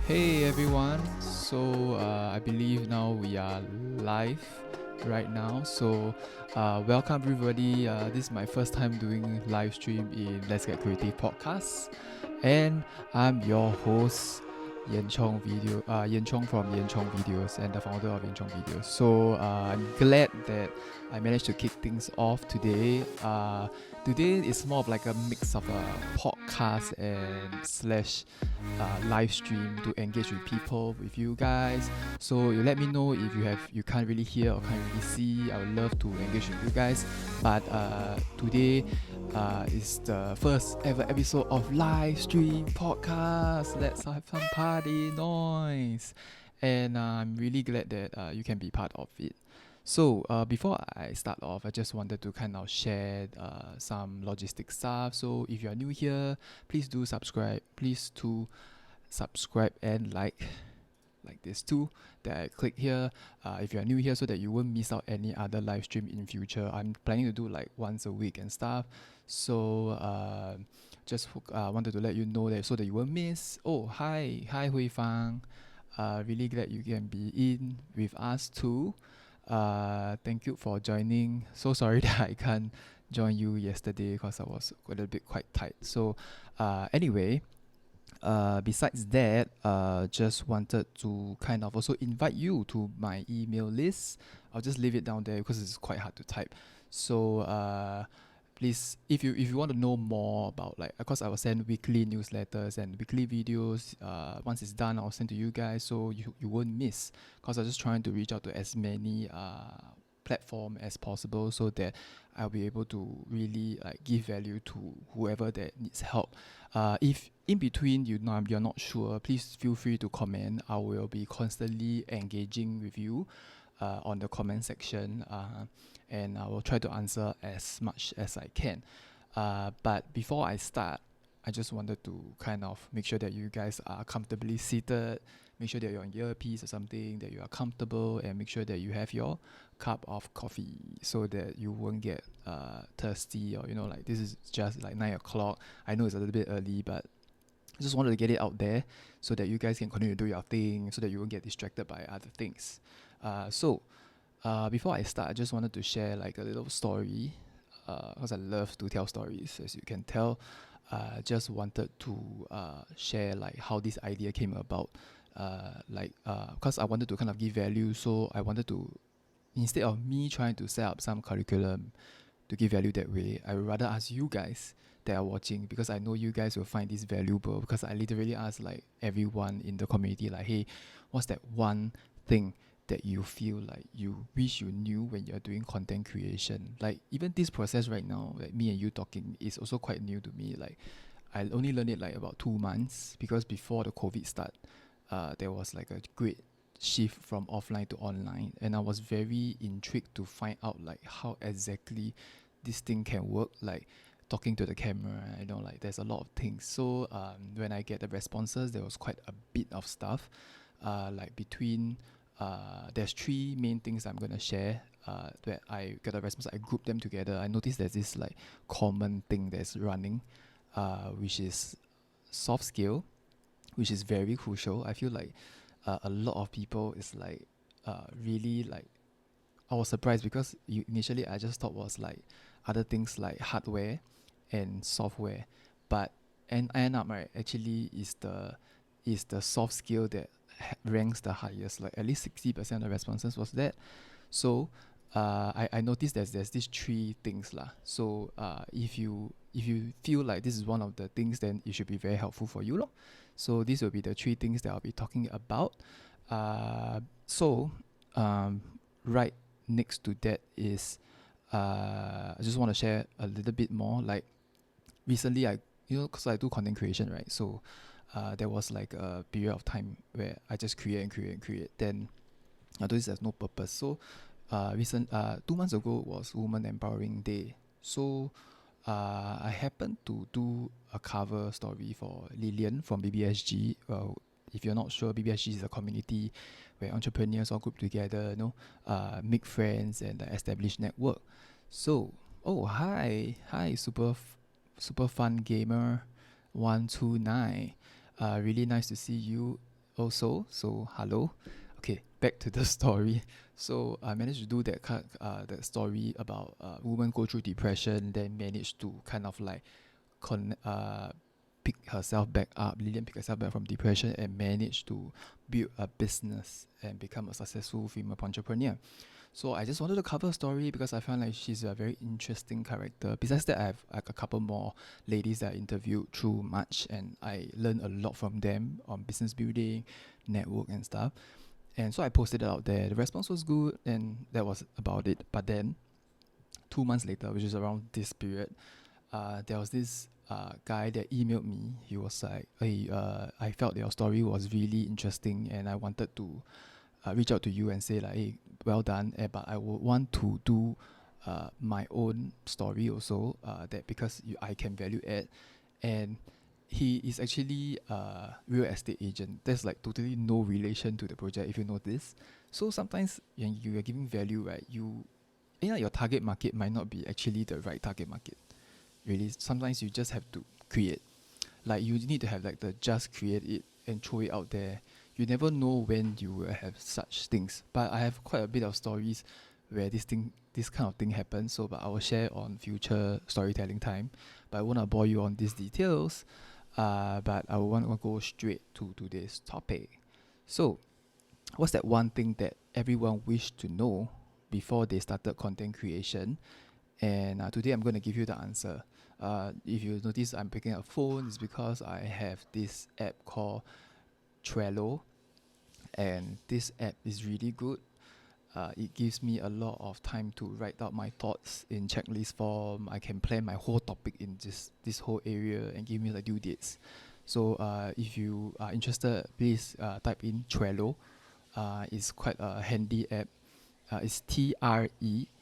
Hey everyone, I believe now we are live right now. Welcome everybody. This is my first time doing live stream in Let's Get Creative podcast, and I'm your host Yan Chong from Yan Chong Videos and the founder of Yan Chong Videos. I'm glad that I managed to kick things off today. Today is more of like a mix of a podcast and slash live stream to engage with people, with you guys. So you let me know if you can't really hear or can't really see. I would love to engage with you guys. But today is the first ever episode of live stream podcast. Let's have some party noise. And I'm really glad that you can be part of it. Before I start off, I just wanted to kind of share some logistic stuff. So if you are new here, please do subscribe. Please do subscribe and like this too that I click here. If you are new here, so that you won't miss out any other live stream in future. I'm planning to do like once a week and stuff. Just wanted to let you know that so that you won't miss. Oh, hi Hui Fang. Really glad you can be in with us too. Thank you for joining. So sorry that I can't join you yesterday because I was a little bit quite tight. Anyway, besides that, just wanted to kind of also invite you to my email list. I'll just leave it down there because it's quite hard to type. Please, if you want to know more about, like, of course I will send weekly newsletters and weekly videos. Once it's done, I'll send to you guys so you won't miss, because I'm just trying to reach out to as many platform as possible so that I'll be able to really give value to whoever that needs help. If in between you're not sure, please feel free to comment. I will be constantly engaging with you on the comment section, and I will try to answer as much as I can. But before I start, I just wanted to kind of make sure that you guys are comfortably seated, make sure that you're on earpiece or something, that you are comfortable, and make sure that you have your cup of coffee so that you won't get thirsty, or like this is just like 9 o'clock. I know it's a little bit early, but I just wanted to get it out there so that you guys can continue to do your thing, so that you won't get distracted by other things. Before I start, I just wanted to share like a little story, because I love to tell stories, as you can tell. Just wanted to share like how this idea came about. Because I wanted to kind of give value, so I wanted to, instead of me trying to set up some curriculum to give value that way, I would rather ask you guys that are watching, because I know you guys will find this valuable, because I literally ask like everyone in the community, like, hey, what's that one thing that you feel like you wish you knew when you're doing content creation? Like, even this process right now, like me and you talking, is also quite new to me. Like, I only learned it like about 2 months, because before the COVID start, there was like a great shift from offline to online, and I was very intrigued to find out like how exactly this thing can work, like talking to the camera, like there's a lot of things. When I get the responses, there was quite a bit of stuff, like between there's 3 main things I'm gonna share. That I get a response, I group them together. I noticed there's this like common thing that's running, which is soft skill, which is very crucial. I feel like a lot of people is like really like, I was surprised, because initially I just thought was like other things like hardware and software, but and I end up right, actually is the soft skill that ranks the highest. Like at least 60% of the responses was that. I noticed there's these 3 things lah. If you feel like this is one of the things, then it should be very helpful for you lor. So these will be the 3 things that I'll be talking about. Right next to that is I just want to share a little bit more. Like recently, because I do content creation, right? So there was like a period of time where I just create and create and create. Then I do this as no purpose. 2 months ago was Women Empowering Day. I happened to do a cover story for Lillian from BBSG. If you're not sure, BBSG is a community where entrepreneurs all group together, make friends and establish network. Hi, super fun gamer 129. Really nice to see you also. So hello. Okay, back to the story. So I managed to do that story about woman go through depression, then managed to kind of like con pick herself back up. Lillian pick herself back from depression and managed to build a business and become a successful female entrepreneur. So I just wanted to cover a story because I found like she's a very interesting character. Besides that, I have like a couple more ladies that I interviewed through March, and I learned a lot from them on business building, network and stuff. And so I posted it out there. The response was good, and that was about it. But then 2 months later, which is around this period, there was this guy that emailed me. He was like, "Hey, I felt your story was really interesting, and I wanted to reach out to you and say like, hey, well done. But I would want to do my own story also. That because I can value add, and he is actually a real estate agent. There's like totally no relation to the project if you notice. So sometimes when you are giving value, right, your target market might not be actually the right target market. Really, sometimes you just have to create. Like you need to have like the just create it and throw it out there. You never know when you will have such things. But I have quite a bit of stories where this kind of thing happens. So, but I will share on future storytelling time. But I won't bore you on these details. But I want to go straight to today's topic. So, what's that one thing that everyone wished to know before they started content creation? And today I'm going to give you the answer. If you notice I'm picking up a phone, it's because I have this app called TRELLO, and this app is really good. It gives me a lot of time to write out my thoughts in checklist form. I can plan my whole topic in this whole area and give me the due dates. So if you are interested, please type in TRELLO. It's quite a handy app. It's TRELLO.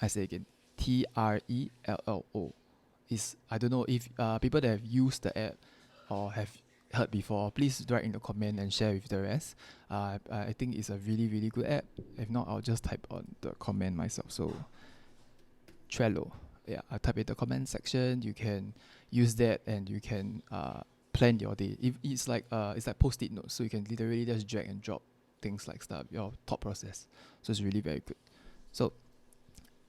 I say again, TRELLO. I don't know if people that have used the app or have heard before, please write in the comment and share with the rest. I think it's a really, really good app. If not, I'll just type on the comment myself. So Trello. Yeah, I'll type in the comment section. You can use that and you can plan your day. If it's like post-it notes, so you can literally just drag and drop things like stuff, your thought process. So it's really very good. So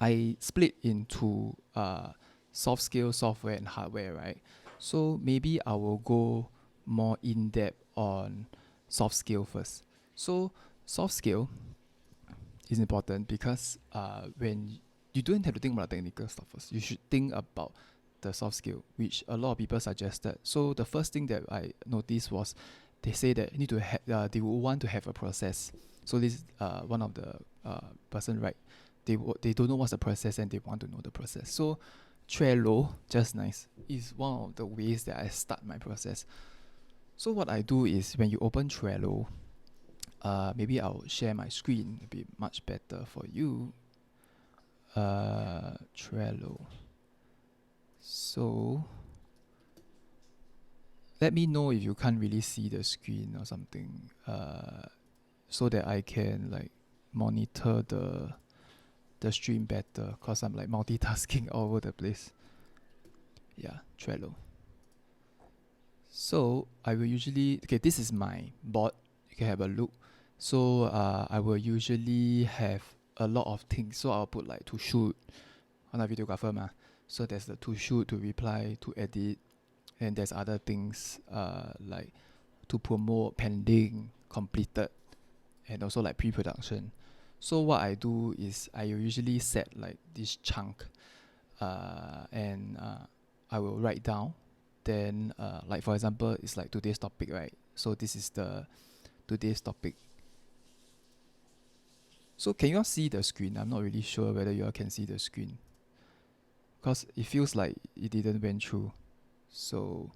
I split into soft skill, software, and hardware, right? So maybe I will go more in depth on soft skill first. So soft skill is important because when you don't have to think about the technical stuff first, you should think about the soft skill, which a lot of people suggested. So the first thing that I noticed was they say that they would want to have a process. So this one of the person, right? They don't know what's the process and they want to know the process. So Trello, just nice, is one of the ways that I start my process. So what I do is when you open Trello, maybe I'll share my screen. It'll be much better for you. Trello. So let me know if you can't really see the screen or something, so that I can like monitor the stream better, cause I'm like multitasking all over the place. Yeah, Trello. So I will usually, this is my board. You can have a look. So I will usually have a lot of things. So I'll put like to shoot on a videographer ma. So there's the to shoot, to reply, to edit, and there's other things like to promote, pending, completed, and also like pre-production. So what I do is I usually set like this chunk, and I will write down. Then like for example, it's like today's topic, right? So this is the today's topic. So can you all see the screen? I'm not really sure whether you all can see the screen, because it feels like it didn't went through. So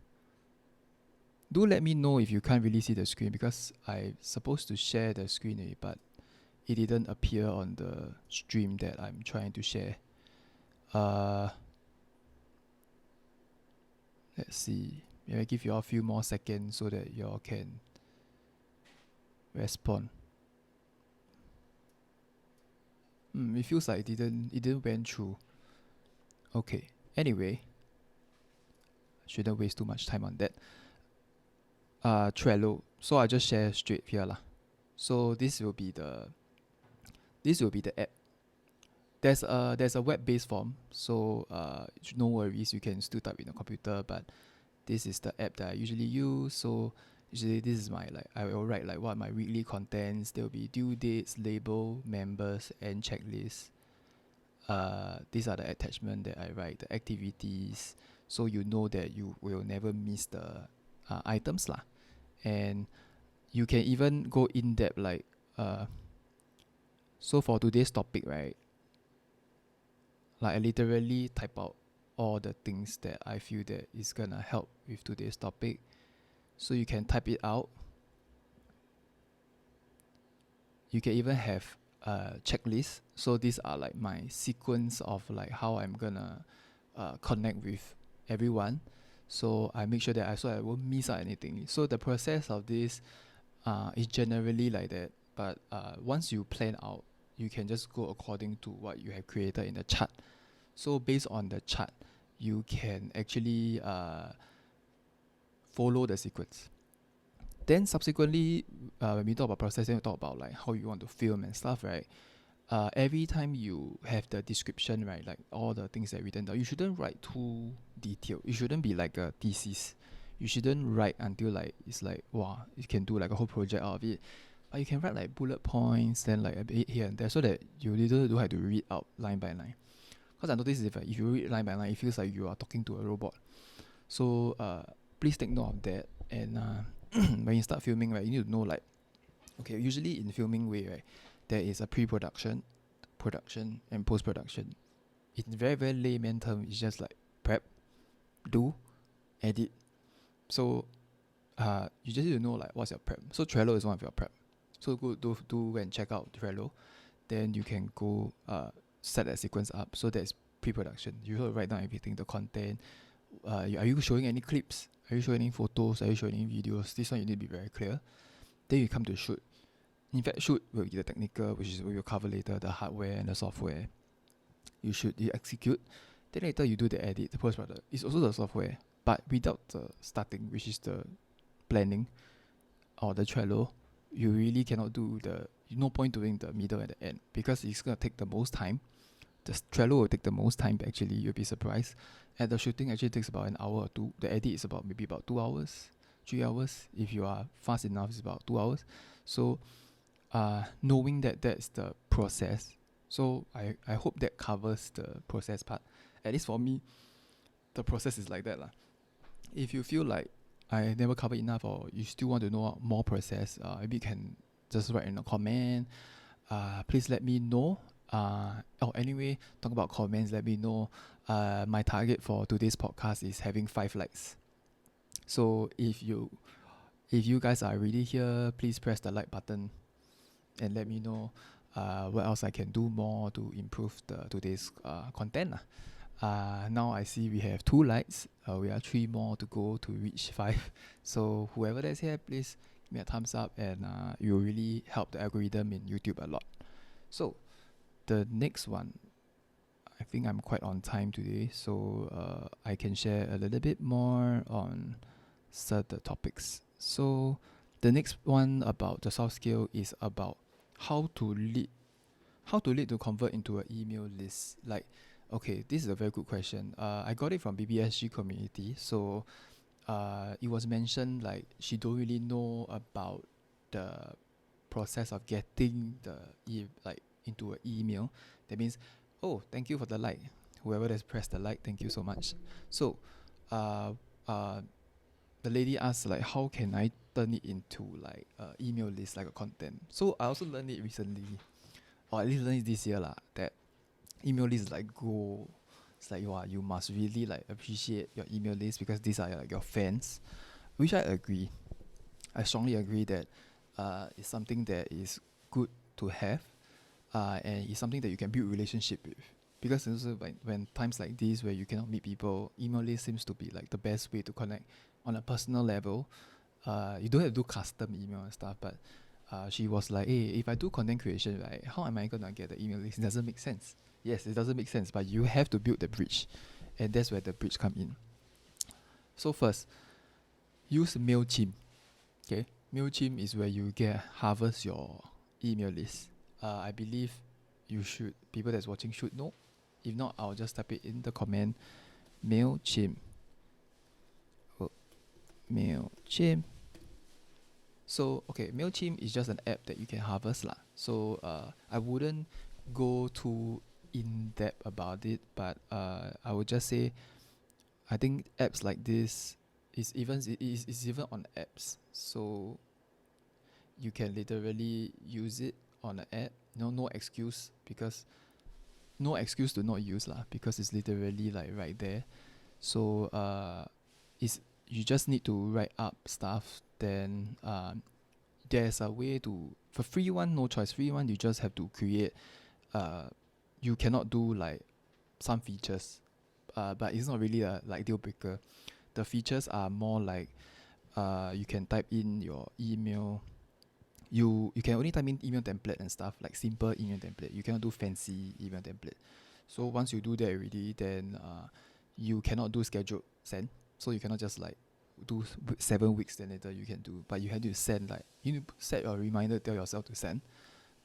do let me know if you can't really see the screen, because I'm supposed to share the screen, but it didn't appear on the stream that I'm trying to share. Let's see. Maybe I give you all a few more seconds so that you all can respond. It feels like it didn't went through. Okay. Anyway, I shouldn't waste too much time on that. Trello. So I just share straight here lah. So this will be the app. There's a web-based form, so no worries, you can still type in a computer, but this is the app that I usually use. So usually this is my, like, I will write like what my weekly contents. There will be due dates, label, members, and checklist. These are the attachment that I write, the activities, so you know that you will never miss the items lah. And you can even go in depth, like so for today's topic, right, like I literally type out all the things that I feel that is gonna help with today's topic. So you can type it out. You can even have a checklist. So these are like my sequence of like how I'm gonna connect with everyone. So I make sure that I won't miss out anything. So the process of this is generally like that. But once you plan out, you can just go according to what you have created in the chart. So based on the chart, you can actually follow the sequence. Then subsequently, when we talk about processing, we talk about like how you want to film and stuff, right? Every time you have the description, right, like all the things that written down, you shouldn't write too detailed. You shouldn't be like a thesis. You shouldn't write until like it's like, wow, you can do like a whole project out of it. But you can write like bullet points, then like a bit here and there, so that you literally don't have to read out line by line. Because I noticed if you read line by line, it feels like you are talking to a robot. So please take note of that. And when you start filming, right, you need to know, like, okay, usually in filming way, right, there is a pre-production, production, and post-production. In very, very layman term, it's just like prep, do, edit. So you just need to know like what's your prep. So Trello is one of your prep. So go and check out Trello. Then you can go set that sequence up. So that's pre-production. You have to write down everything, the content. Are you showing any clips? Are you showing any photos? Are you showing any videos? This one you need to be very clear. Then you come to shoot. In fact, shoot will be the technical, which is we will cover later, the hardware and the software. You execute. Then later you do the edit, the post-production. It's also the software, but without the starting, which is the planning or the Trello, you really cannot do no point doing the middle and the end, because it's gonna take the most time. The Trello will take the most time, actually, you'll be surprised. And the shooting actually takes about an hour or two. The edit is maybe about 2 hours, 3 hours. If you are fast enough, it's about 2 hours. So knowing that that's the process, so I hope that covers the process part. At least for me, the process is like that lah. If you feel like I never covered enough, or you still want to know more process, maybe you can just write in a comment. Please let me know. Anyway, talk about comments, let me know. My target for today's podcast is having 5 likes. So if you guys are really here, please press the like button and let me know what else I can do more to improve today's content. Now I see we have 2 likes. We have 3 more to go to reach 5. So whoever that's here, please give me a thumbs up, and you will really help the algorithm in YouTube a lot. So the next one, I think I'm quite on time today, so I can share a little bit more on certain topics. So the next one about the soft skill is about how to lead to convert into an email list. Like, okay, this is a very good question. I got it from BBSG community. So it was mentioned like she don't really know about the process of getting into an email. That means, oh, thank you for the like. Whoever has pressed the like, thank you so much. So the lady asked, like, how can I turn it into like email list, like a content? So I also learned it recently, or at least learned it this year lah, that email list is like gold. It's like you must really like appreciate your email list, because these are like your fans, which I agree. I strongly agree that it's something that is good to have, and it's something that you can build relationship with. Because also when times like this where you cannot meet people, email list seems to be like the best way to connect on a personal level. You don't have to do custom email and stuff, but she was like, hey, if I do content creation, right, how am I gonna get the email list? It doesn't make sense. Yes, it doesn't make sense, but you have to build the bridge, and that's where the bridge come in. So first, use MailChimp. Okay, MailChimp is where you get harvest your email list. I believe people that's watching should know. If not, I'll just type it in the comment. MailChimp. MailChimp. So okay, MailChimp is just an app that you can harvest lah. So I wouldn't go too in depth about it, but I would just say I think apps like this is even on apps. So you can literally use it on an app. No excuse, because no excuse to not use lah, because it's literally like right there. So it's you just need to write up stuff. Then there's a way to, for free one, no choice. Free one, you just have to create. You cannot do like some features, but it's not really a like deal breaker. The features are more like you can type in your email. You can only type in email template and stuff, like simple email template. You cannot do fancy email template. So once you do that already, then you cannot do scheduled send. So you cannot just like do 7 weeks then later you can do, but you have to send, like you need to set a reminder, tell yourself to send.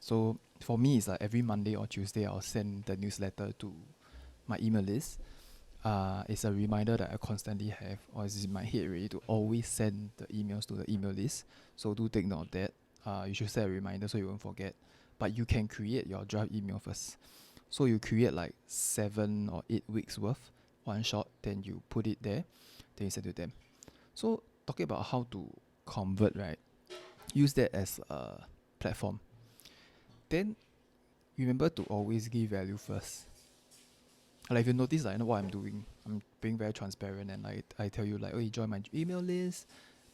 So for me, it's like every Monday or Tuesday I'll send the newsletter to my email list. It's a reminder that I constantly have, or is in my head already, to always send the emails to the email list. So do take note of that. You should set a reminder so you won't forget. But you can create your draft email first. So you create like 7 or 8 weeks worth, one shot, then you put it there, then you send to them. So talking about how to convert, right? Use that as a platform. Then remember to always give value first. Like if you notice, like, I know what I'm doing. I'm being very transparent, and I tell you like, oh, you join my email list,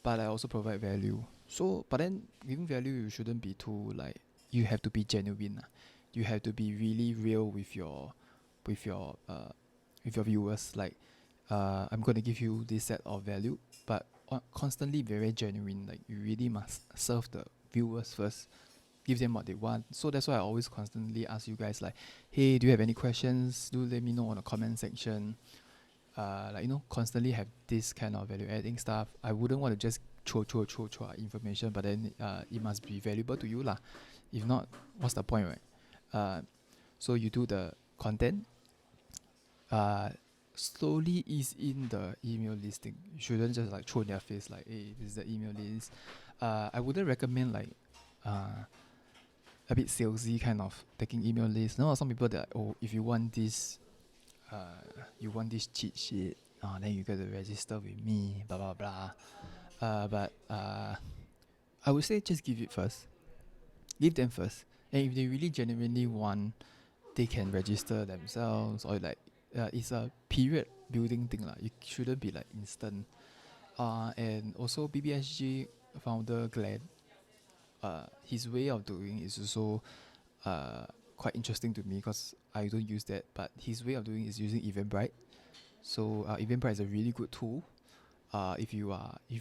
but I also provide value. So, but then giving value, you shouldn't be too like, you have to be genuine. You have to be really real with your viewers. Like, I'm gonna give you this set of value, but constantly very genuine. Like you really must serve the viewers first, give them what they want. So that's why I always constantly ask you guys like, hey, do you have any questions? Do let me know on the comment section. Like, you know, constantly have this kind of value adding stuff. I wouldn't want to just throw information, but then it must be valuable to you lah. If not, what's the point, right? So you do the content. Slowly ease in the email listing. You shouldn't just like throw in their face like, hey, this is the email list. I wouldn't recommend like a bit salesy kind of taking email list. No, some people that, oh, if you want this cheat sheet, then you got to register with me, blah blah blah. But I would say just give it first. Give them first, and if they really genuinely want, they can register themselves, or like it's a period building thing lah. It shouldn't be like instant. And also BBSG founder Glenn, his way of doing is also quite interesting to me, because I don't use that, but his way of doing is using Eventbrite. So Eventbrite is a really good tool. If you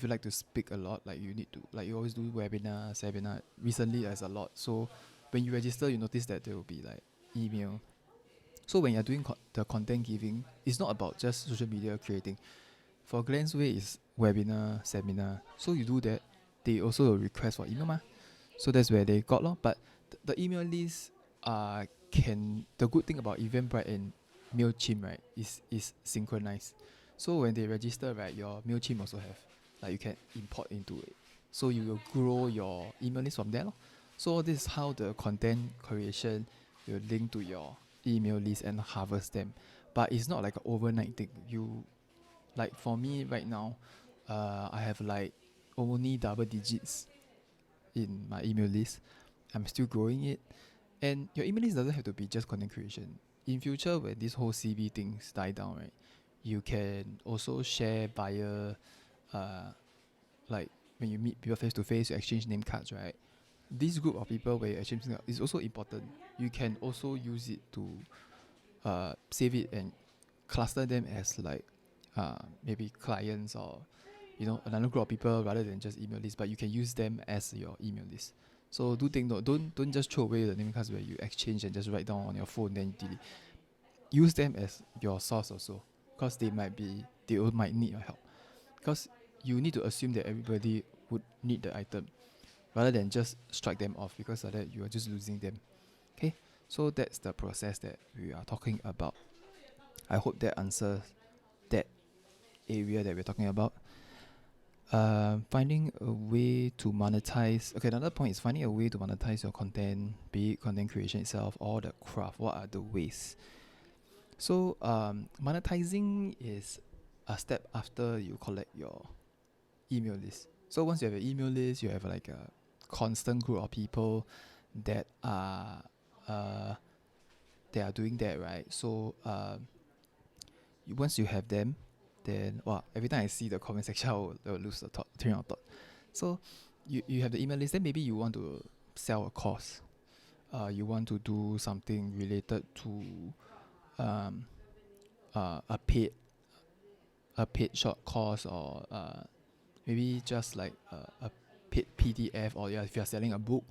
like to speak a lot, like you need to, like you always do webinar, seminar. Recently there's a lot. So when you register, you notice that there will be like email. So when you're doing the content giving, it's not about just social media creating. For Glenn's way is webinar, seminar. So you do that, they also request for email mah. So that's where they got lor. But the email list the good thing about Eventbrite and MailChimp, right, is synchronized. So when they register, right, your MailChimp also have, like you can import into it. So you will grow your email list from there lor. So this is how the content creation will link to your email list and harvest them. But it's not like an overnight thing. Like for me right now, I have like only double digits in my email list. I'm still growing it. And your email list doesn't have to be just content creation. In future, when this whole CB things die down, right, you can also share via, like when you meet people face to face, you exchange name cards, right? This group of people where you exchange is also important. You can also use it to save it and cluster them as like maybe clients, or another group of people rather than just email list, but you can use them as your email list. So do take note, don't just throw away the name cards where you exchange and just write down on your phone then you delete. Use them as your source also, because they might need your help, because you need to assume that everybody would need the item, rather than just strike them off, because like that you are just losing them. Okay, so that's the process that we are talking about. I hope that answers that area that we're talking about. Finding a way to monetize. Okay, another point is finding a way to monetize your content, be it content creation itself or the craft. What are the ways? So, monetizing is a step after you collect your email list. So once you have an email list, you have like a constant group of people that are uh, they are doing that, right? So once you have them, then wow, every time I see the comment section, I will lose the train of thought. So you have the email list, then maybe you want to sell a course. You want to do something related to um, a paid short course, or maybe just like a paid PDF, or yeah, if you're selling a book,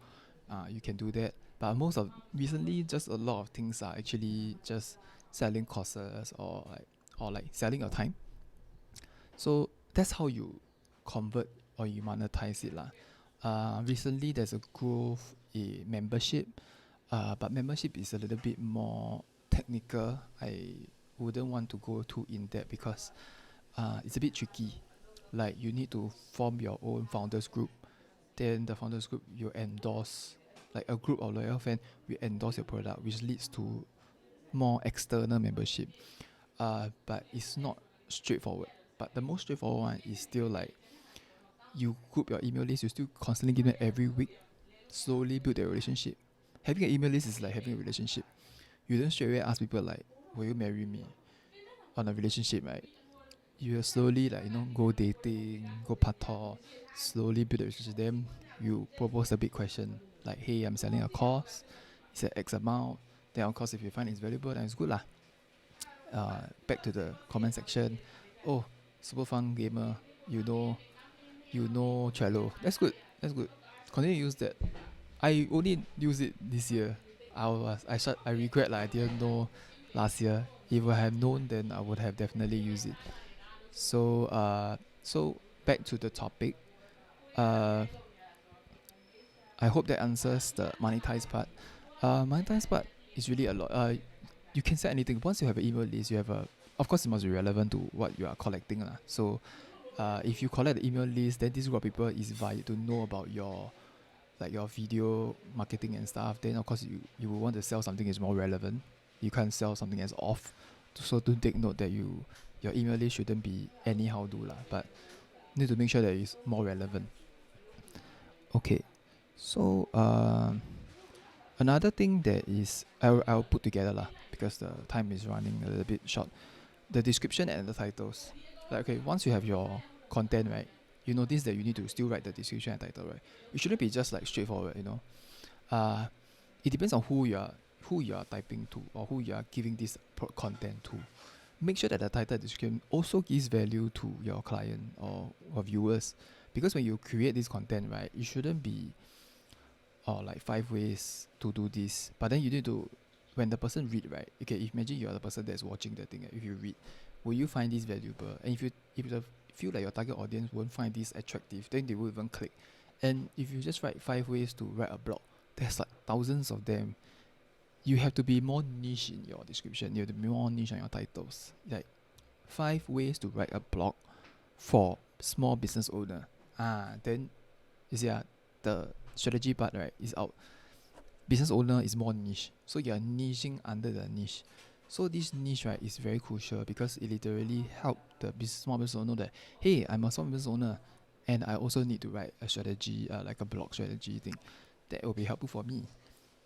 you can do that. But most of recently, just a lot of things are actually just selling courses, or like selling your time. So that's how you convert or you monetize it lah. Recently there's a growth in membership, but membership is a little bit more technical. I wouldn't want to go too in depth because it's a bit tricky. Like you need to form your own founders group. Then the founders group you endorse, like a group of loyal fans will endorse your product, which leads to more external membership. But it's not straightforward. But the most straightforward one is still like you group your email list, you still constantly give them every week, slowly build their relationship. Having an email list is like having a relationship. You don't straight away ask people like, will you marry me? On a relationship, right? You will slowly like, go dating, go partner, slowly build a relationship. Then you propose a big question like, hey, I'm selling a course, it's an X amount. Then of course if you find it's valuable, then it's good lah. Back to the comment section. Oh, super fun gamer, you know Trello. That's good. That's good. Continue to use that. I only use it this year. I regret like I didn't know last year. If I had known, then I would have definitely used it. So back to the topic. Uh, I hope that answers the monetize part. Monetize part is really a lot. You can set anything. Once you have an email list, you have a. Of course, it must be relevant to what you are collecting, lah. So, if you collect the email list, then this group of people is invited to know about your video marketing and stuff. Then of course you will want to sell something that's more relevant. You can't sell something that's off. So to take note that your email list shouldn't be anyhow do lah, but need to make sure that it's more relevant. Okay, so another thing that is I'll put together lah, because the time is running a little bit short. The description and the titles. Like okay, once you have your content, right, you notice that you need to still write the description and title, right? It shouldn't be just like straightforward. Uh, it depends on who you are typing to, or who you are giving this content to. Make sure that the title description also gives value to your client or viewers, because when you create this content, right, it shouldn't be like 5 ways to do this, but then you need to, when the person read, right, okay, imagine you are the person that's watching the thing, if you read, will you find this valuable? And if you feel like your target audience won't find this attractive, then they will even click. And if you just write 5 ways to write a blog, there's like thousands of them. You have to be more niche in your description. You have to be more niche on your titles. Like 5 ways to write a blog for small business owner. Then you see the strategy part, right, is out. Business owner is more niche, so you are niching under the niche. So this niche, right, is very crucial because it literally help the small business owner know that, hey, I'm a small business owner and I also need to write a strategy, like a blog strategy thing. That will be helpful for me.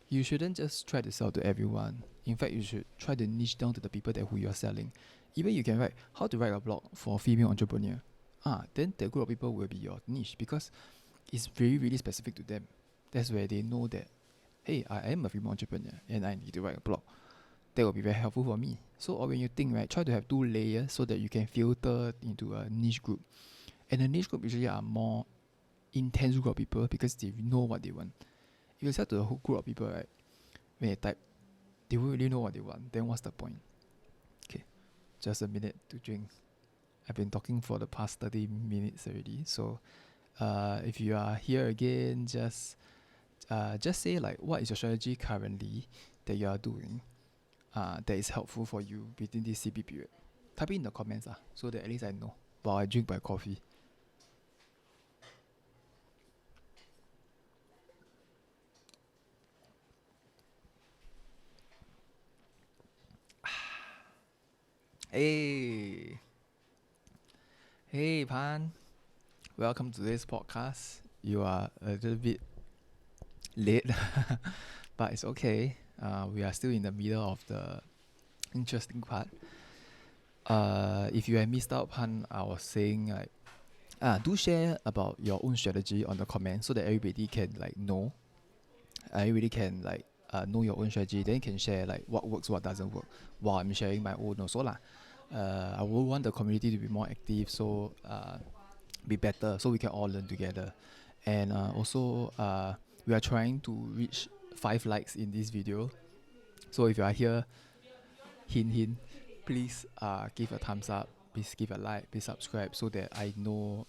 You shouldn't just try to sell to everyone. In fact, you should try to niche down to the people that who you are selling. Even you can write how to write a blog for female entrepreneur. Then that group of people will be your niche because it's very really specific to them. That's where they know that, hey, I am a female entrepreneur and I need to write a blog. That will be very helpful for me. So or when you think, right, try to have 2 layers so that you can filter into a niche group. And the niche group usually are more intense group of people because they know what they want. If you sell to a whole group of people, right, when they type, they won't really know what they want. Then what's the point? Okay, just a minute to drink. I've been talking for the past 30 minutes already. So If you are here again, just say like what is your strategy currently that you are doing that is helpful for you within this CB period. Type in the comments so that at least I know while I drink my coffee. Hey, hey Pan, welcome to this podcast. You are a little bit late, but it's okay. We are still in the middle of the interesting part. If you have missed out, Pan, I was saying like, do share about your own strategy on the comments so that everybody can like know. Everybody can like know your own strategy. Then you can share like what works, what doesn't work. While I'm sharing my own also lah. I would want the community to be more active, so be better, so we can all learn together. And also, we are trying to reach 5 likes in this video. So if you are here, hint hint, please give a thumbs up, please give a like, please subscribe, so that I know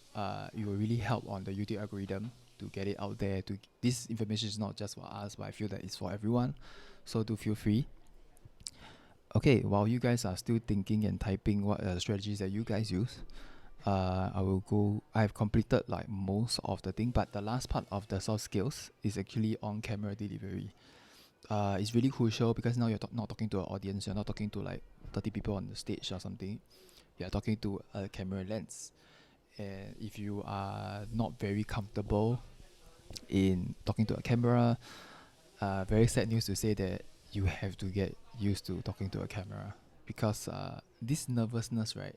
it will really help on the YouTube algorithm to get it out there. To this information is not just for us, but I feel that it's for everyone. So do feel free. Okay, while you guys are still thinking and typing what are the strategies that you guys use, I will go. I've completed like most of the thing, but the last part of the soft skills is actually on camera delivery. It's really crucial because now you're not talking to an audience. You're not talking to like 30 people on the stage or something. You're talking to a camera lens, and if you are not very comfortable in talking to a camera, very sad news to say that you have to get used to talking to a camera, because this nervousness, right,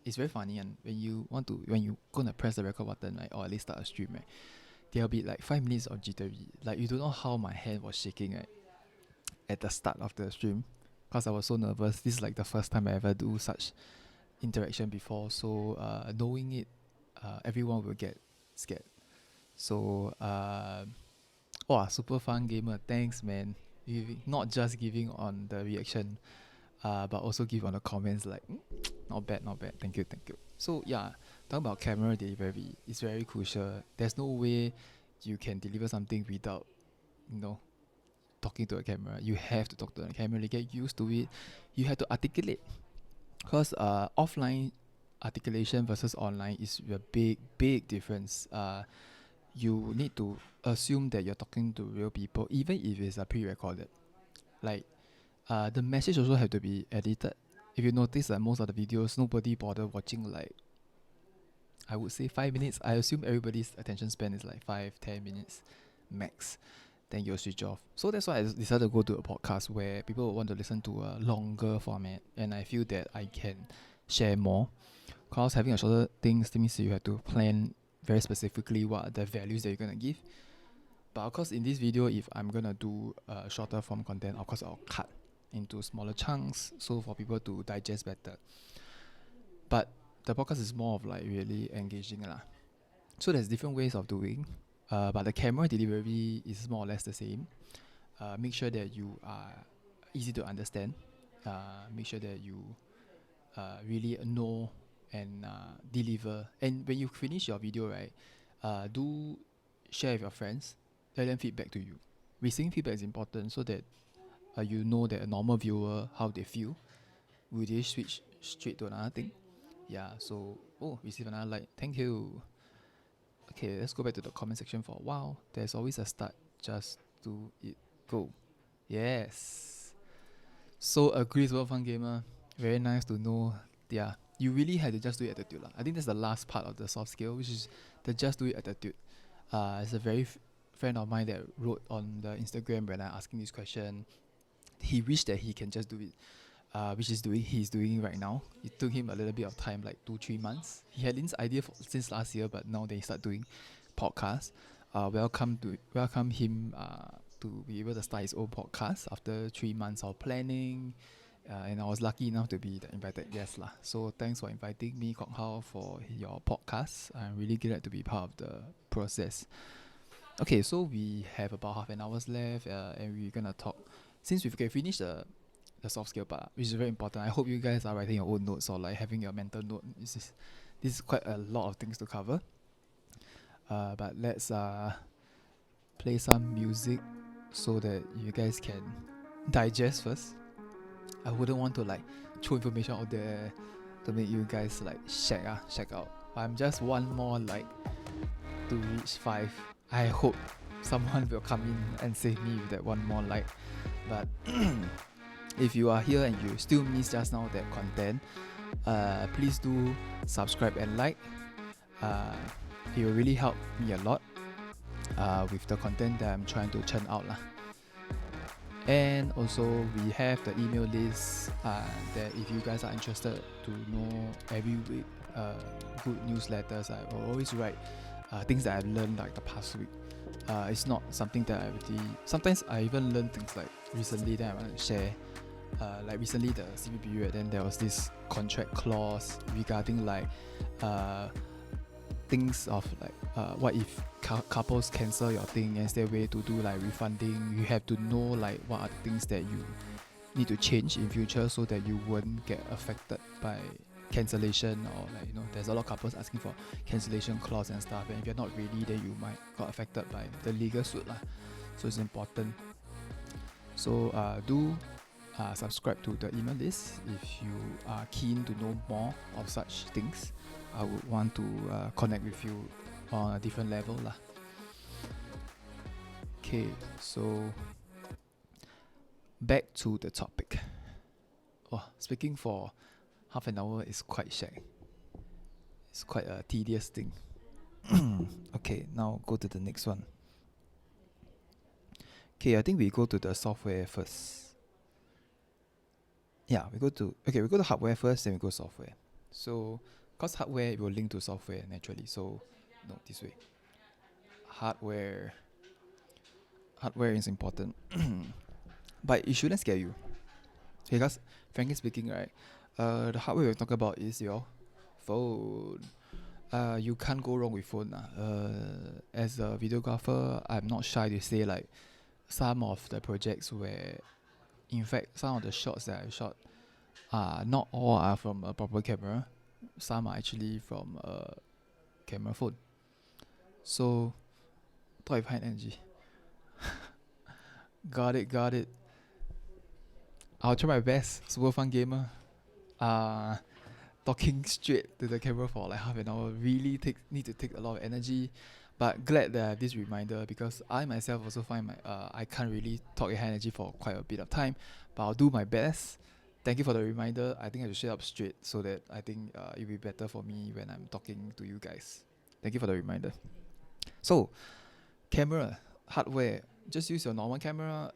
it's very funny. And when you gonna press the record button, right, or at least start a stream, right, there'll be like 5 minutes of jittery. Like you don't know how my hand was shaking, right, at the start of the stream, because I was so nervous. This is like the first time I ever do such interaction before, so knowing it, everyone will get scared. So super fun gamer, thanks man. Not just giving on the reaction, but also give on the comments like not bad, not bad, thank you, thank you. So yeah, talking about camera delivery, it's very crucial. There's no way you can deliver something without, you know, talking to a camera. You have to talk to the camera to get used to it. You have to articulate, because offline articulation versus online is a big difference. You need to assume that you're talking to real people, even if it's a pre-recorded. Like the message also have to be edited. If you notice that most of the videos, nobody bother watching like, I would say 5 minutes. I assume everybody's attention span is like 5-10 minutes max. Then you'll switch off. So that's why I decided to go to a podcast where people will want to listen to a longer format, and I feel that I can share more. Because having a shorter things means you have to plan very specifically what are the values that you're gonna give. But of course, in this video, if I'm gonna do shorter form content, of course I'll cut into smaller chunks so for people to digest better. But the podcast is more of like really engaging lah. So there's different ways of doing, but the camera delivery is more or less the same. Make sure that you are easy to understand. Make sure that you really know and deliver. And when you finish your video, right, do share with your friends. Let them feedback to you. Receiving feedback is important so that you know that a normal viewer, how they feel. Will they switch straight to another thing? Yeah, so, receive another like. Thank you. Okay, let's go back to the comment section for a while. There's always a start. Just do it. Go. Yes. So agrees, well fun gamer. Very nice to know. Yeah, you really had to just do it attitude lah. I think that's the last part of the soft skill, which is the just do it attitude. It's a very friend of mine that wrote on the Instagram when I asking this question. He wished that he can just do it, which he's doing right now. It took him a little bit of time, like 2-3 months. He had this idea since last year, but now they start doing podcasts. Welcome him to be able to start his own podcast after 3 months of planning. And I was lucky enough to be the invited guest lah. So thanks for inviting me, Kok Hao, for your podcast. I'm really glad to be part of the process. Okay, so we have about half an hour left, and we're gonna talk. Since we've finished the soft skill part, which is very important. I hope you guys are writing your own notes or like having your mental note. This is quite a lot of things to cover. But let's play some music so that you guys can digest first. I wouldn't want to like throw information out there to make you guys like check out. I'm just one more like to reach 5. I hope someone will come in and save me with that one more like. But if you are here and you still miss just now that content, please do subscribe and like. It will really help me a lot with the content that I'm trying to churn out lah. And also we have the email list that if you guys are interested to know every week good newsletters, I will always write things that I've learned like the past week. It's not something that I really, sometimes I even learn things like recently that I want to share. Like recently the CB period, then there was this contract clause regarding like things of like what if couples cancel your thing, and is there a way to do like refunding. You have to know like what are the things that you need to change in future so that you won't get affected by cancellation, or like, you know, there's a lot of couples asking for cancellation clause and stuff, and if you're not ready then you might got affected by the legal suit lah. So it's important. So do subscribe to the email list if you are keen to know more of such things. I would want to connect with you on a different level lah. Okay, so back to the topic. Oh, speaking for half an hour is quite shag. It's quite a tedious thing. Okay, now go to the next one. Okay, I think we go to the software first. Yeah, we go to hardware first, then we go software. So, because hardware will link to software naturally. So, no, this way. Hardware is important. But it shouldn't scare you. Because, frankly speaking, right, the hardware we'll talk about is your phone. You can't go wrong with phone. As a videographer, I'm not shy to say like some of the projects where, in fact, some of the shots that I shot, not all are from a proper camera. Some are actually from a camera phone. So, talk with high energy. Got it. I'll try my best. Super fun gamer. Talking straight to the camera for like half an hour really need to take a lot of energy. But glad that I have this reminder, because I myself also find I can't really talk in high energy for quite a bit of time. But I'll do my best. Thank you for the reminder. I think I should shut up straight so that I think it'll be better for me when I'm talking to you guys. Thank you for the reminder. So, camera, hardware, just use your normal camera.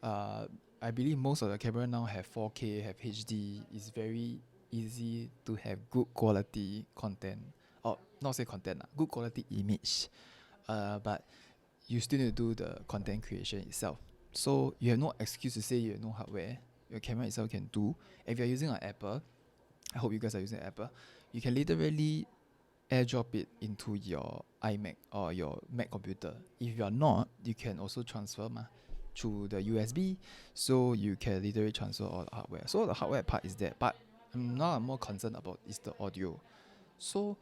I believe most of the camera now have 4K, have HD. It's very easy to have good quality content. Or not say content, good quality image. But you still need to do the content creation itself. So you have no excuse to say you have no hardware. Your camera itself can do. If you're using an Apple, I hope you guys are using Apple, you can literally airdrop it into your iMac or your Mac computer. If you're not, you can also transfer through the USB, so you can literally transfer all the hardware. So the hardware part is there, but now I'm more concerned about is the audio. So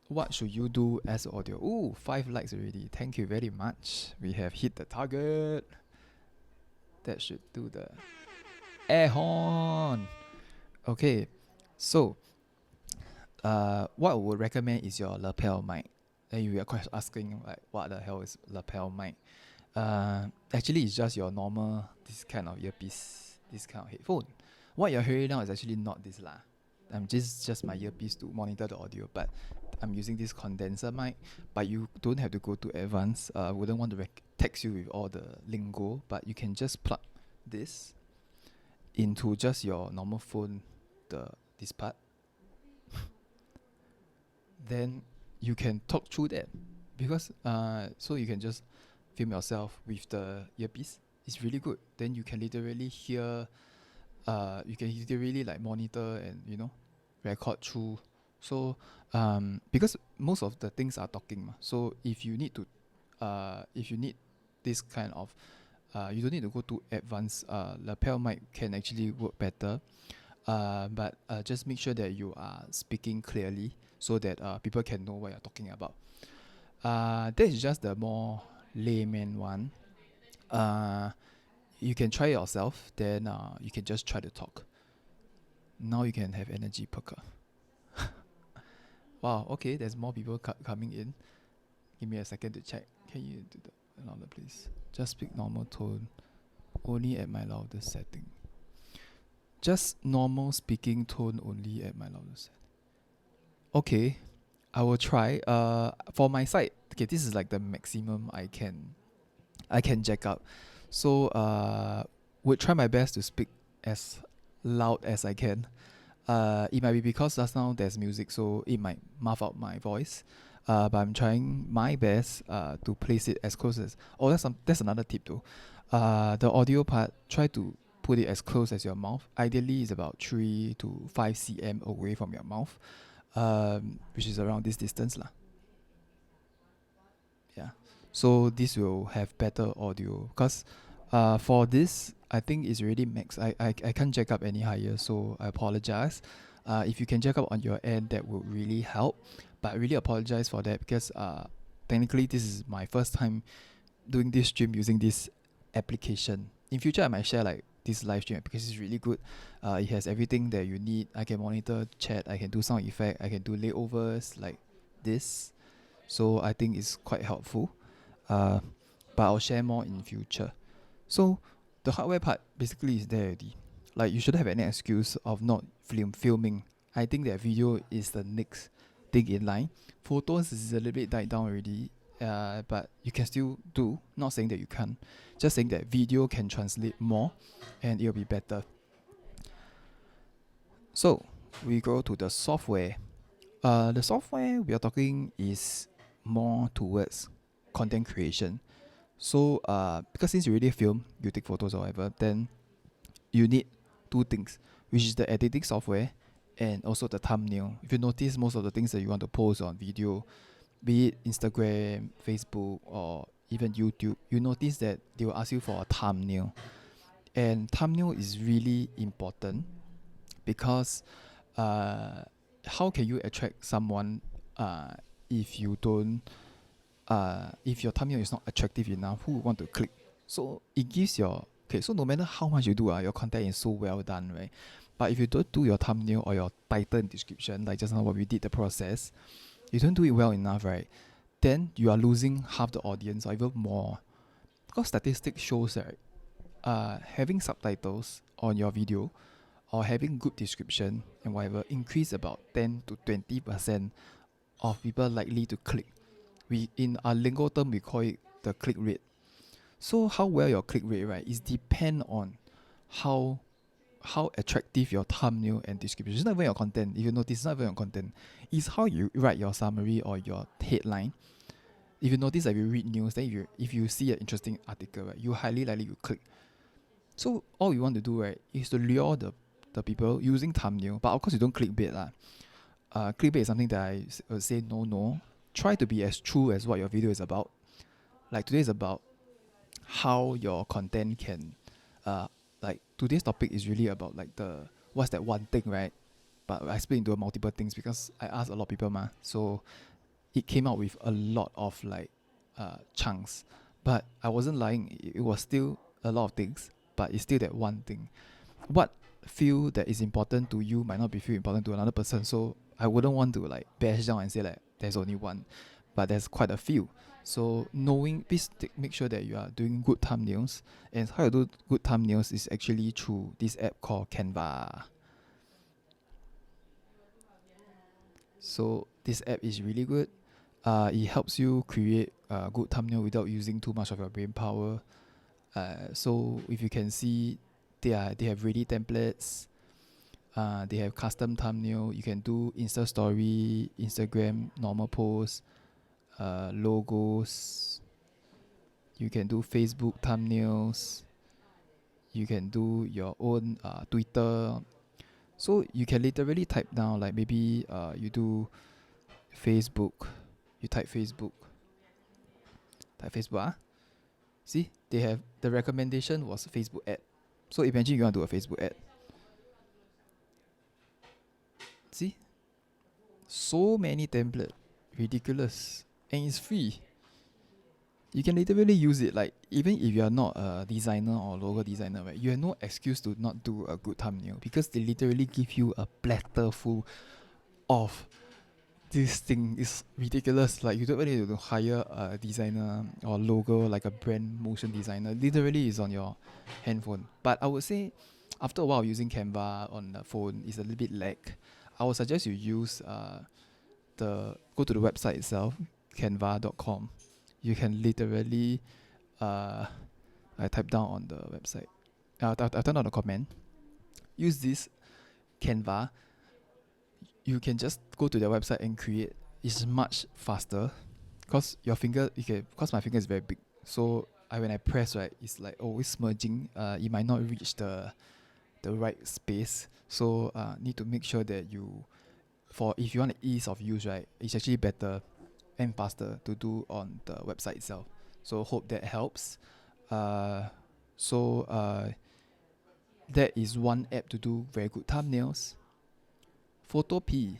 what should you do as audio? Ooh, 5 likes already. Thank you very much. We have hit the target. That should do the air horn. Okay, so what I would recommend is your lapel mic. And you are quite asking like, what the hell is lapel mic? Actually, it's just your normal this kind of earpiece, this kind of headphone. What you're hearing now is actually not this lah. Just my earpiece to monitor the audio, but I'm using this condenser mic. But you don't have to go to advanced. I wouldn't want to text you with all the lingo, but you can just plug this into just your normal phone, this part. Then you can talk through that, because so you can just film yourself with the earpiece. It's really good. Then you can literally hear, you can literally like monitor and, you know, record through. So because most of the things are talking, so if you need this kind of, you don't need to go to advanced. Lapel mic can actually work better, but just make sure that you are speaking clearly so that people can know what you're talking about. That is just the more layman one. You can try it yourself, then you can just try to talk. Now you can have energy perker. Wow, okay, there's more people coming in. Give me a second to check. Can you do that louder, please? Just speak normal tone, only at my loudest setting. Just normal speaking tone only at my loudest setting. Okay, I will try. For my side, okay, this is like the maximum I can jack up. So would try my best to speak as loud as I can. It might be because just now there's music, so it might muff out my voice. But I'm trying my best to place it as close as. Oh, that's another tip though. The audio part, try to put it as close as your mouth. Ideally, it's about 3 to 5 cm away from your mouth, which is around this distance lah. Yeah. So this will have better audio because for this I think it's already max. I can't jack up any higher, so I apologize. If you can jack up on your end, that would really help. But I really apologize for that because technically this is my first time doing this stream using this application. In future I might share like this live stream because it's really good. It has everything that you need. I can monitor chat, I can do sound effect, I can do layovers like this. So I think it's quite helpful. But I'll share more in future. So the hardware part basically is there already. Like you shouldn't have any excuse of not filming. I think that video is the next thing in line. Photos is a little bit died down already. But you can still do. Not saying that you can't. Just saying that video can translate more and it'll be better. So we go to the software. The software we are talking is more towards content creation. So because since you already film, you take photos or whatever, then you need two things, which is the editing software and also the thumbnail. If you notice, most of the things that you want to post on video, be it Instagram, Facebook, or even YouTube, you notice that they will ask you for a thumbnail. And thumbnail is really important because how can you attract someone if you don't if your thumbnail is not attractive enough, who would want to click? So it gives your so no matter how much you do, your content is so well done, right? But if you don't do your thumbnail or your title and description, like just now what we did the process, you don't do it well enough, right? Then you are losing half the audience or even more. Because statistics shows that having subtitles on your video or having good description and whatever increase about 10 to 20% of people likely to click. We in our lingo term we call it the click rate. So how well your click rate, right, is depend on how attractive your thumbnail and description. It's not even your content. If you notice, it's not even your content. It's how you write your summary or your headline. If you notice that you read news, then if you see an interesting article, right, you highly likely you click. So all you want to do, right, is to lure the people using thumbnail. But of course you don't clickbait lah. Clickbait is something that I would say no. Try to be as true as what your video is about. Like today is about how your content can like today's topic is really about like the what's that one thing, right? But I split into multiple things because I asked a lot of people ma. So it came out with a lot of like chunks. But I wasn't lying, it was still a lot of things, but it's still that one thing. What feel that is important to you might not be feel important to another person. So I wouldn't want to like bash down and say like there's only one, but there's quite a few. So please make sure that you are doing good thumbnails. And how you do good thumbnails is actually through this app called Canva. So this app is really good. It helps you create a good thumbnail without using too much of your brain power. So if you can see, they have ready templates. They have custom thumbnail. You can do Insta story, Instagram normal posts, logos. You can do Facebook thumbnails. You can do your own Twitter. So you can literally type down like maybe you do Facebook. You type Facebook. See, they have the recommendation was Facebook ad. So imagine you want to do a Facebook ad. See, so many templates, ridiculous. and it's free. You can literally use it. Like even if you are not a designer or logo designer, right? You have no excuse to not do a good thumbnail because they literally give you a platter full of this thing. Is ridiculous. Like you don't really need to hire a designer or logo like a brand motion designer. Literally, is on your handphone. But I would say, after a while using Canva on the phone is a little bit lag. I would suggest you use go to the website itself, canva.com. You can literally I type down on the website. I turn on the comment. Use this Canva. You can just go to their website and create. It's much faster, cause your finger. Cause my finger is very big. So when I press, right, it's like always merging. It might not reach the right space. So need to make sure that if you want ease of use, right, it's actually better and faster to do on the website itself. So hope that helps. That is one app to do very good thumbnails. Photopea.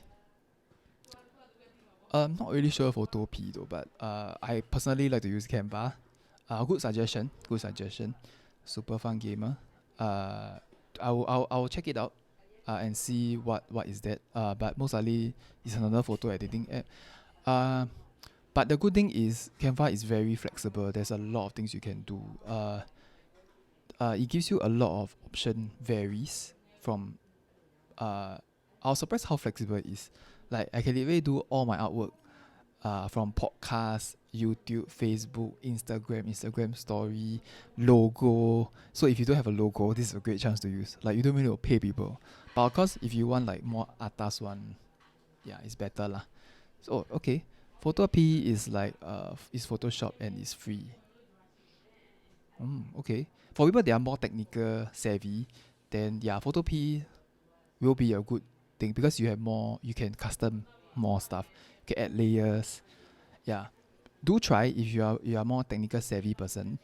I'm not really sure Photopea though, but I personally like to use Canva. Good suggestion. Super fun gamer. I'll check it out and see what is that. But most likely it's another photo editing app. But the good thing is Canva is very flexible. There's a lot of things you can do. It gives you a lot of option, varies from. I was surprised how flexible it is. Like I can literally do all my artwork from podcasts, YouTube, Facebook, Instagram story, logo. So if you don't have a logo, this is a great chance to use. Like you don't really need to pay people. But of course, if you want like more atas one, yeah, it's better lah. So okay, Photopea is like is Photoshop and it's free. Okay. For people that are more technical savvy, then yeah, Photopea will be a good thing because you can custom more stuff. You can add layers. Yeah. Do try if you are more technical savvy person.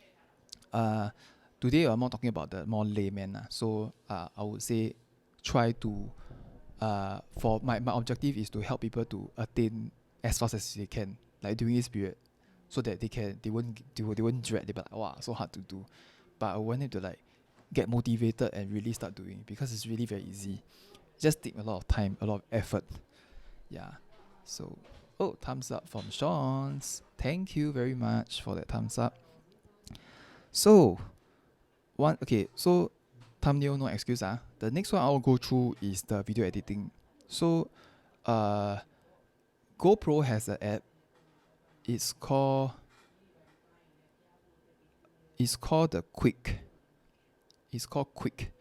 Today I'm more talking about the more layman. So I would say try to for my objective is to help people to attain as fast as they can, like during this period. So that they won't dread, they'll be like, wow, so hard to do. But I want them to like get motivated and really start doing because it's really very easy. Just take a lot of time, a lot of effort. Yeah. So thumbs up from Sean's. Thank you very much for that thumbs up. So thumbnail no excuse. The next one I'll go through is the video editing. So GoPro has an app. It's called the Quick. It's called Quick.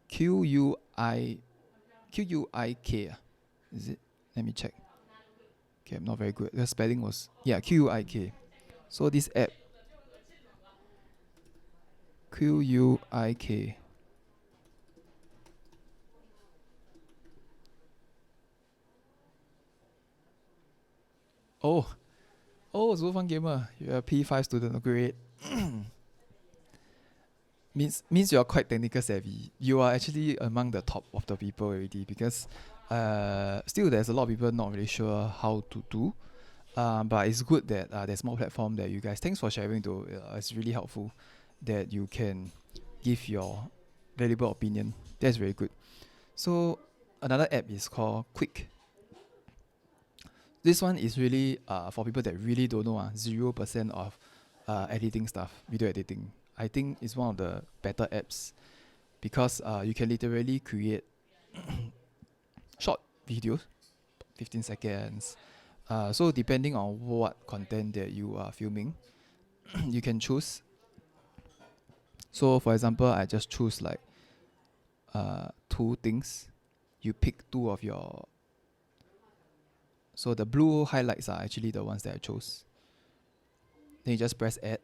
Q-U-I-K. Is it? Let me check. Okay, I'm not very good. The spelling was Q-U-I-K. So this app Q-U-I-K. So fun gamer. You're a P5 student. Great. means you are quite technical savvy. You are actually among the top of the people already because still there's a lot of people not really sure how to do. But it's good that there's more platform that you guys. Thanks for sharing though. It's really helpful that you can give your valuable opinion. That's very good. So another app is called Quick. This one is really for people that really don't know 0% of editing stuff, video editing. I think it's one of the better apps because you can literally create short videos, 15 seconds. So depending on what content that you are filming, you can choose. So for example, I just choose like two things. You pick two of your. So the blue highlights are actually the ones that I chose. Then you just press add.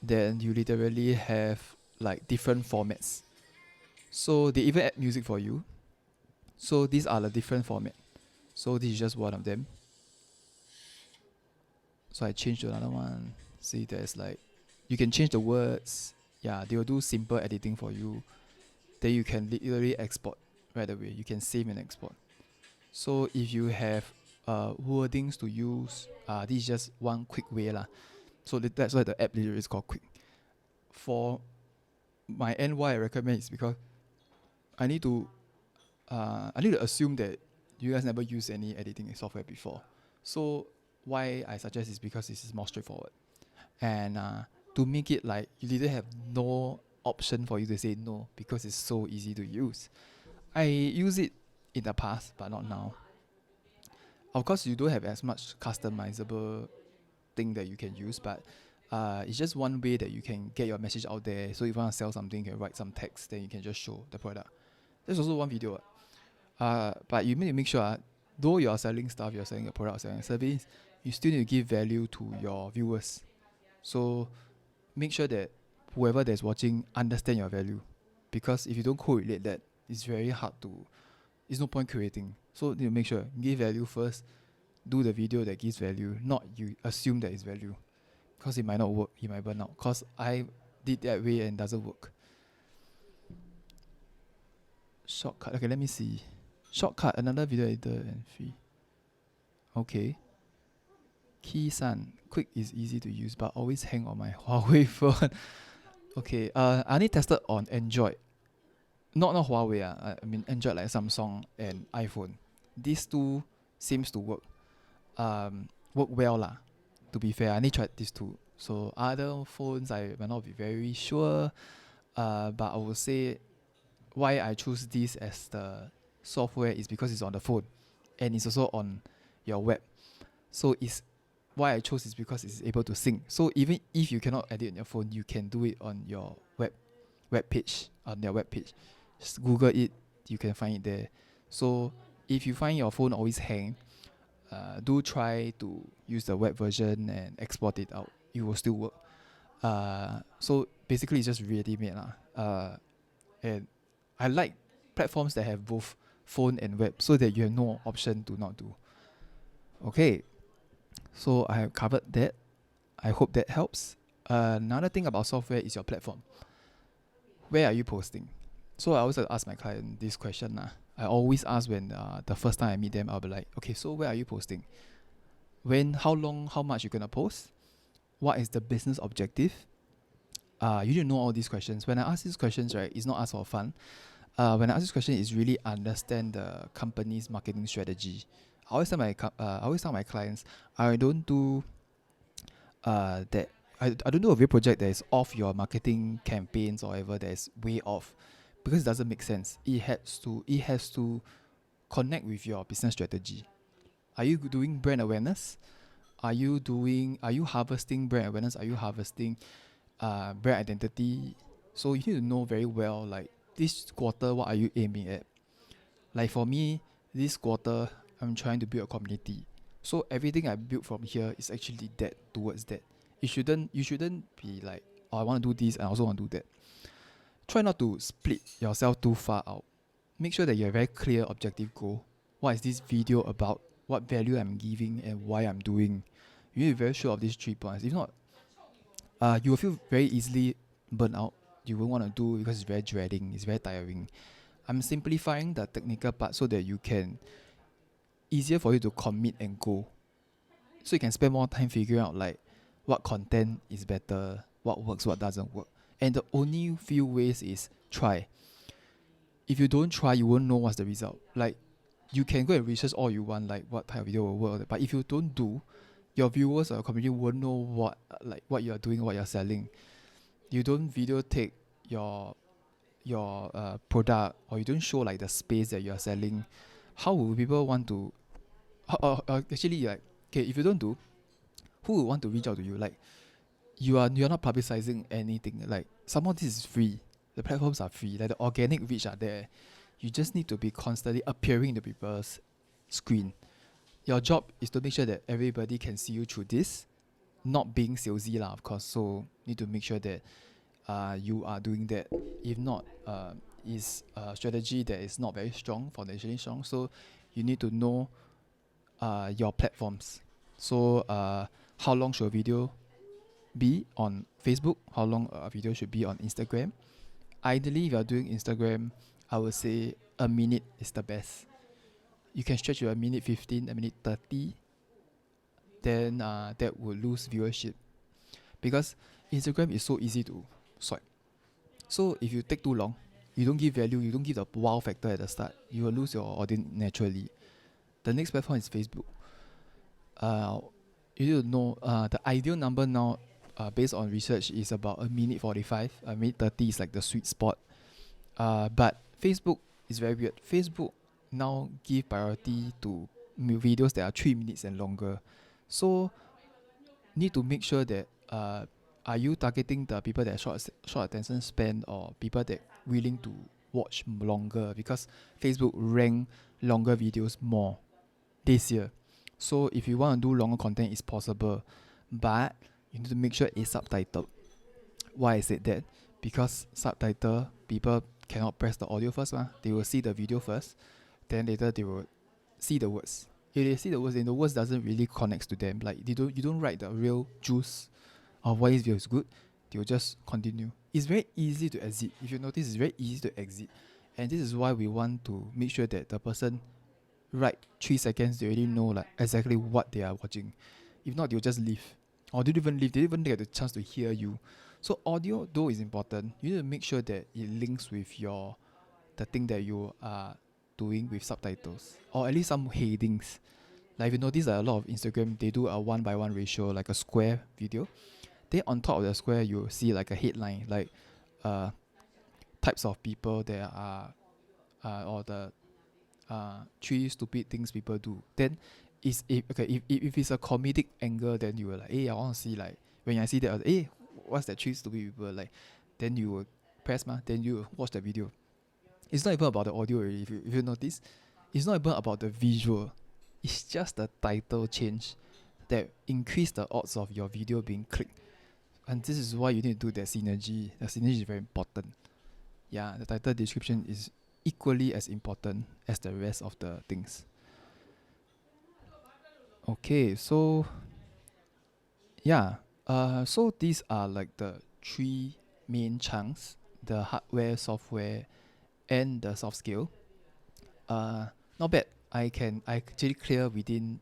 Then you literally have like different formats. So they even add music for you. So these are the different formats. So this is just one of them. So I changed to another one. See, there's like, you can change the words. Yeah, they will do simple editing for you. Then you can literally export right away. You can save and export. So if you have wordings to use. This is just one quick way lah. So that's why the app literally is called Quick. For my end, why I recommend is because I need to assume that you guys never use any editing software before. So why I suggest is because this is more straightforward. And to make it like you literally have no option for you to say no because it's so easy to use. I use it in the past, but not now. Of course, you don't have as much customizable thing that you can use, but it's just one way that you can get your message out there. So if you want to sell something, you can write some text, then you can just show the product. There's also one video. But you need to make sure, though you are selling stuff, you're selling a product, selling a service, you still need to give value to your viewers. So make sure that whoever that's watching understand your value. Because if you don't correlate that, it's very hard to, it's no point creating. So you need to make sure, give value first, do the video that gives value, not you assume that it's value. Because it might not work, it might burn out. Because I did that way and it doesn't work. Shortcut, okay, let me see. Shortcut, another video editor and free. Okay. Keysan, Quick is easy to use, but always hang on my Huawei phone. Okay, I only tested on Android. Not Huawei, I mean Android like Samsung and iPhone. These two seems to work. Work well lah. To be fair, I only tried these two. So other phones I might not be very sure. But I will say why I choose this as the software is because it's on the phone and it's also on your web. So it's why I chose is because it's able to sync. So even if you cannot edit on your phone, you can do it on your web page, on their web page. Just Google it, you can find it there. So if you find your phone always hang, do try to use the web version and export it out. It will still work. So basically it's just ready-made lah. And I like platforms that have both phone and web so that you have no option to not do. Okay, so I have covered that. I hope that helps. Another thing about software is your platform. Where are you posting? So I always ask my client this question. I always ask when the first time I meet them, I'll be like, okay, so where are you posting? When, how long, how much you're going to post? What is the business objective? You need to know all these questions. When I ask these questions, right, it's not ask for fun. When I ask this question, it's really understand the company's marketing strategy. I always tell my clients, I don't do that. I don't do a real project that is off your marketing campaigns or whatever that is way off, because it doesn't make sense. It has to connect with your business strategy. Are you doing brand awareness? Are you harvesting brand awareness? Are you harvesting brand identity? So you need to know very well, like, this quarter, what are you aiming at? Like for me, this quarter, I'm trying to build a community. So everything I build from here is actually that, towards that. You shouldn't be like, oh, I want to do this and I also want to do that. Try not to split yourself too far out. Make sure that you have a very clear objective goal. What is this video about? What value I'm giving and why I'm doing? You need to be very sure of these 3 points. If not, you will feel very easily burnt out. You won't want to do because it's very dreading, it's very tiring. I'm simplifying the technical part so that you can, easier for you to commit and go. So you can spend more time figuring out like what content is better, what works, what doesn't work. And the only few ways is try. If you don't try, you won't know what's the result. Like, you can go and research all you want, like what type of video will work. But if you don't do, your viewers or your community won't know what you are doing, what you're selling. You don't videotape your product, or you don't show like the space that you are selling. How will people want to? Actually, like, okay, if you don't do, who will want to reach out to you? Like, you're not publicizing anything. Like, some of this is free. The platforms are free. Like, the organic reach are there. You just need to be constantly appearing to people's screen. Your job is to make sure that everybody can see you through this, not being salesy lah, of course. So need to make sure that you are doing that. If not, is a strategy that is not very strong, foundationally strong. So you need to know your platforms. So how long should a video be on Facebook? How long a video should be on Instagram? Ideally, if you are doing Instagram, I would say a minute is the best. you can stretch to a minute 15, a minute 30, then that would lose viewership, because Instagram is so easy to swipe. So if you take too long, you don't give value, you don't give the wow factor at the start, you will lose your audience naturally. The next platform is Facebook. You need to know the ideal number now, based on research, is about a minute 45. A minute 30 is like the sweet spot. But Facebook is very weird. Facebook now give priority to videos that are 3 minutes and longer. So need to make sure that are you targeting the people that short attention span, or people that willing to watch longer, because Facebook rank longer videos more this year. So if you want to do longer content, it's possible, but you need to make sure it's subtitled. Why I said that? Because subtitle, people cannot press the audio first, they will see the video first, then later they will see the words. If they see the words, then the words doesn't really connect to them. Like you don't write the real juice of why this video is good. They will just continue. It's very easy to exit. If you notice, it's very easy to exit, and this is why we want to make sure that the person write 3 seconds, they already know like exactly what they are watching. If not, they'll just leave, or they don't even leave. They don't even get the chance to hear you. So audio though is important. You need to make sure that it links with the thing that you are doing with subtitles, or at least some headings. Like if you notice that a lot of Instagram, they do a 1:1 ratio, like a square video. Then on top of the square, you see like a headline, like types of people there are, or the 3 stupid things people do. Then if it's a comedic angle, then you will like, hey, I want to see, like when I see that, hey, what's that 3 stupid people like? Then you will press then you will watch the video. It's not even about the audio already. If you notice, it's not even about the visual. It's just the title change that increase the odds of your video being clicked. And this is why you need to do that synergy. The synergy is very important. Yeah, the title description is equally as important as the rest of the things. Okay, so yeah, so these are like the 3 main chunks: the hardware, software, and the soft skill. Not bad. I actually clear within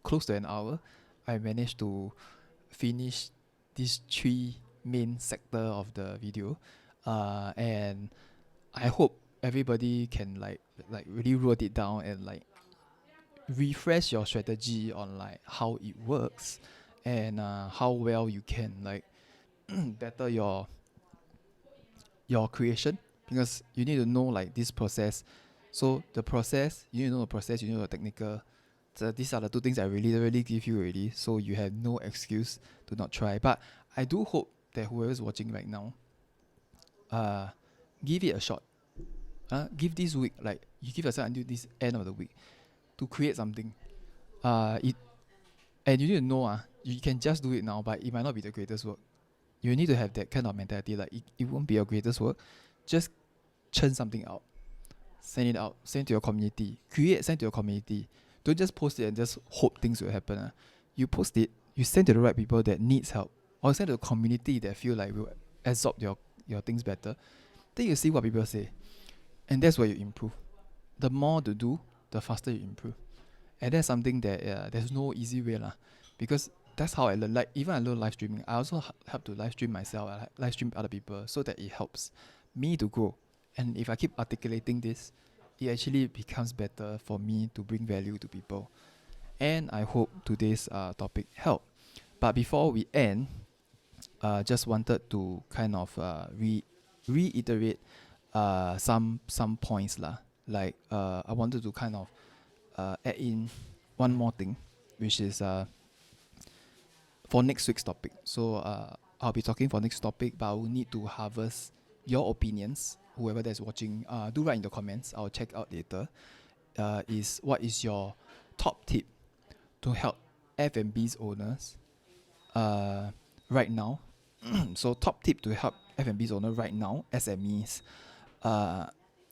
close to an hour. I managed to finish these 3 main sector of the video, and I hope everybody can like really wrote it down and like refresh your strategy on like how it works, and how well you can like better your creation, because you need to know like this process. So the process, you need to know the process, you need to know the technical. So these are the 2 things I really give you already, so you have no excuse to not try. But I do hope that whoever's watching right now, give it a shot. Give this week, like you give yourself until this end of the week to create something. And you need to know, you can just do it now, but it might not be the greatest work. You need to have that kind of mentality, like it won't be your greatest work. Just churn something out, send it out, send to your community, send to your community. Don't just post it and just hope things will happen. You post it, you send to the right people that needs help, or send to the community that feel like will absorb your things better. Then you see what people say, and that's where you improve. The more to do, the faster you improve. And that's something that there's no easy way because that's how I learn. Like even I learn live streaming, I also help to live stream myself. I live stream other people so that it helps me to grow. And if I keep articulating this, it actually becomes better for me to bring value to people. And I hope today's topic helped. But before we end, just wanted to kind of reiterate some points Like I wanted to kind of add in one more thing, which is for next week's topic. So I'll be talking for next topic, but I will need to harvest your opinions. Whoever that's watching, do write in the comments. I'll check out later. What is your top tip to help F&B's owners right now? So top tip to help F&B's owner right now, SMEs.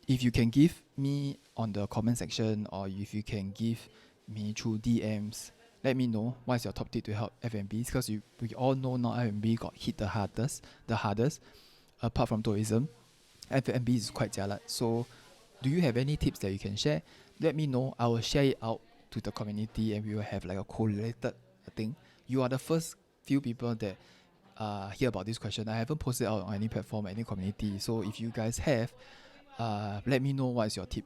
If you can give me on the comment section, or if you can give me through DMs, let me know what's your top tip to help F&Bs, because we all know now F&B got hit the hardest. Apart from tourism, F&B is quite jialat. So do you have any tips that you can share? let me know. I will share it out to the community, and we will have like a correlated thing. You are the first few people that hear about this question. I haven't posted out on any platform, any community. So if you guys have, let me know what is your tip.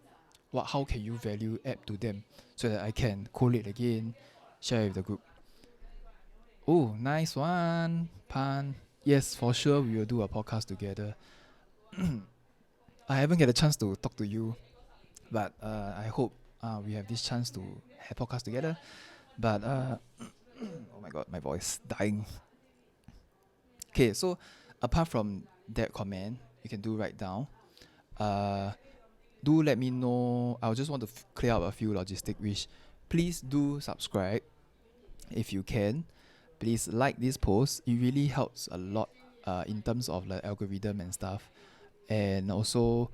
How can you value add to them so that I can collate again, share with the group. Oh, nice one, Pan. Yes, for sure we will do a podcast together. I haven't get a chance to talk to you, but I hope we have this chance to have podcast together. But oh my god, my voice dying. Okay, so apart from that comment, you can do write down. Do let me know. I just want to clear up a few logistic which please do subscribe if you can. Please like this post. It really helps a lot in terms of the algorithm and stuff. And also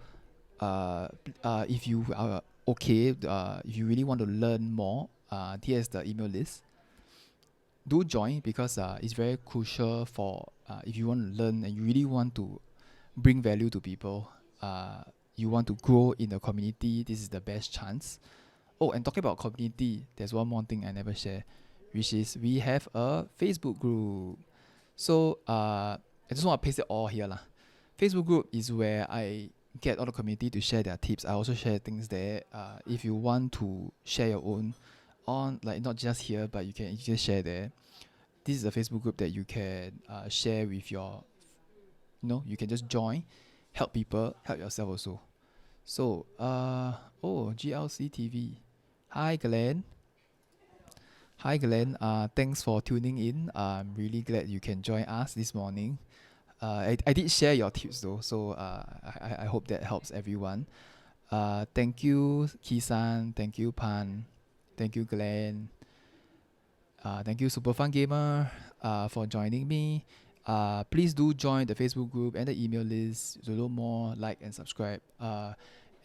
if you are okay, if you really want to learn more, here's the email list. Do join because it's very crucial for if you want to learn and you really want to bring value to people, you want to grow in the community, this is the best chance. Oh, and talking about community, there's one more thing I never share, which is we have a Facebook group. So I just want to paste it all here lah. Facebook group is where I get all the community to share their tips. I also share things there. If you want to share your own on, like not just here, but you can just share there. This is a Facebook group that you can share with your, you can just join, help people, help yourself also. So GLC TV. Hi Glenn. Thanks for tuning in. I'm really glad you can join us this morning. I did share your tips though, so I hope that helps everyone. Thank you Kisan, thank you Pan, thank you Glenn, thank you Super Fun Gamer for joining me. Please do join the Facebook group and the email list to know more, like and subscribe.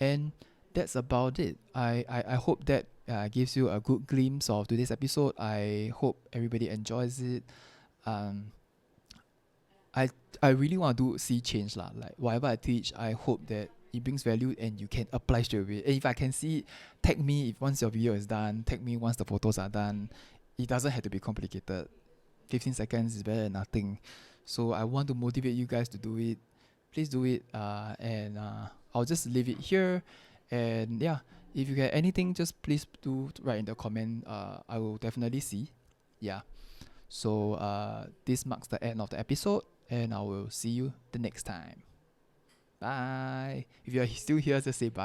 And that's about it. I hope that gives you a good glimpse of today's episode. I hope everybody enjoys it. I really want to see change lah. Like whatever I teach, I hope that it brings value and you can apply straight away. And if I can see it, tag me if once your video is done, tag me once the photos are done. It doesn't have to be complicated. 15 seconds is better than nothing. So I want to motivate you guys to do it. Please do it. And I'll just leave it here. And yeah, if you get anything, just please do write in the comment. I will definitely see. Yeah. So this marks the end of the episode, and I will see you the next time. Bye. If you are still here, just say bye.